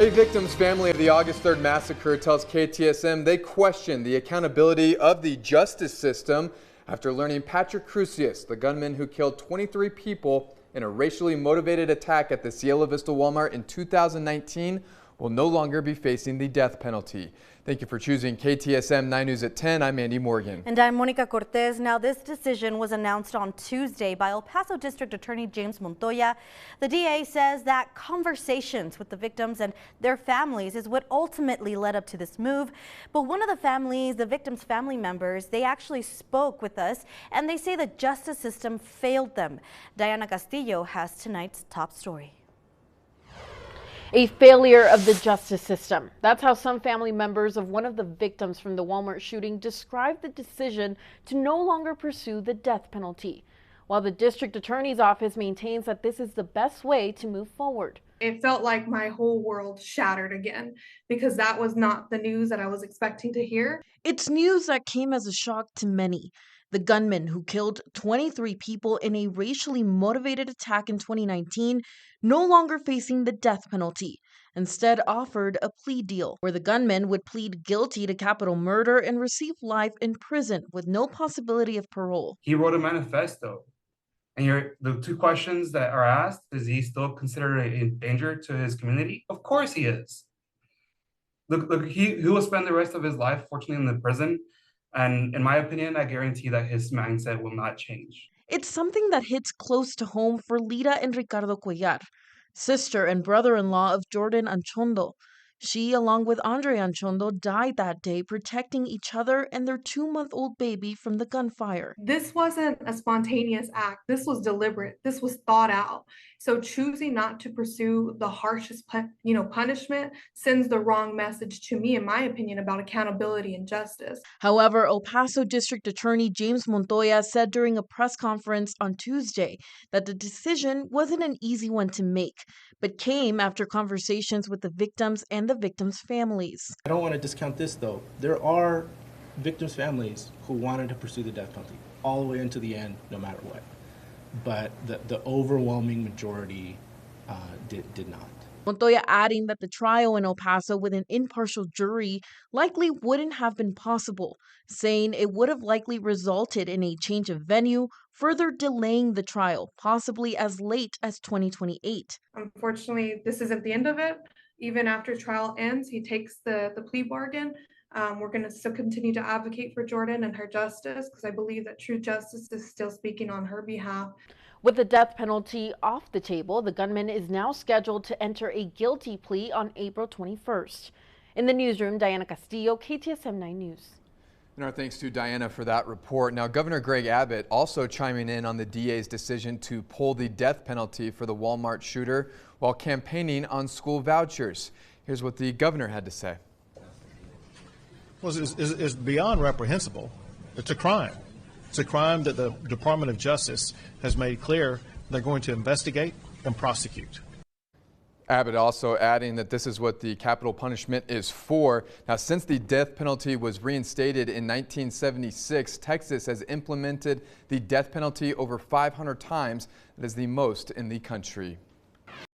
A victim's family of the August 3rd massacre tells KTSM they question the accountability of the justice system after learning Patrick Crusius, the gunman who killed 23 people in a racially motivated attack at the Cielo Vista Walmart in 2019, will no longer be facing the death penalty. Thank you for choosing KTSM 9 News at 10. I'm Andy Morgan. And I'm Monica Cortez. Now, this decision was announced on Tuesday by El Paso District Attorney James Montoya. The DA says that conversations with the victims and their families is what ultimately led up to this move. But one of the victims' family members, they actually spoke with us, and they say the justice system failed them. Diana Castillo has tonight's top story. A failure of the justice system. That's how some family members of one of the victims from the Walmart shooting described the decision to no longer pursue the death penalty, while the district attorney's office maintains that this is the best way to move forward. It felt like my whole world shattered again, because that was not the news that I was expecting to hear. It's news that came as a shock to many. The gunman who killed 23 people in a racially motivated attack in 2019 no longer facing the death penalty, instead offered a plea deal where the gunman would plead guilty to capital murder and receive life in prison with no possibility of parole. He wrote a manifesto. And the two questions that are asked, is he still considered a danger to his community? Of course he is. Look, he will spend the rest of his life, fortunately, in the prison. And in my opinion, I guarantee that his mindset will not change. It's something that hits close to home for Lida and Ricardo Cuellar, sister and brother-in-law of Jordan Anchondo. She, along with Andre Anchondo, died that day protecting each other and their 2-month-old baby from the gunfire. This wasn't a spontaneous act. This was deliberate. This was thought out. So choosing not to pursue the harshest, punishment sends the wrong message to me, in my opinion, about accountability and justice. However, El Paso District Attorney James Montoya said during a press conference on Tuesday that the decision wasn't an easy one to make, but came after conversations with the victims and the victims' families. I don't want to discount this, though. There are victims' families who wanted to pursue the death penalty all the way into the end, no matter what. But the overwhelming majority did not. Montoya adding that the trial in El Paso with an impartial jury likely wouldn't have been possible, saying it would have likely resulted in a change of venue, further delaying the trial, possibly as late as 2028. Unfortunately, this isn't the end of it. Even after trial ends, he takes the plea bargain. We're going to still continue to advocate for Jordan and her justice, because I believe that true justice is still speaking on her behalf. With the death penalty off the table, the gunman is now scheduled to enter a guilty plea on April 21st. In the newsroom, Diana Castillo, KTSM 9 News. And our thanks to Diana for that report. Now, Governor Greg Abbott also chiming in on the DA's decision to pull the death penalty for the Walmart shooter while campaigning on school vouchers. Here's what the governor had to say. Well, it's beyond reprehensible. It's a crime. It's a crime that the Department of Justice has made clear they're going to investigate and prosecute. Abbott also adding that this is what the capital punishment is for. Now, since the death penalty was reinstated in 1976, Texas has implemented the death penalty over 500 times. That is the most in the country.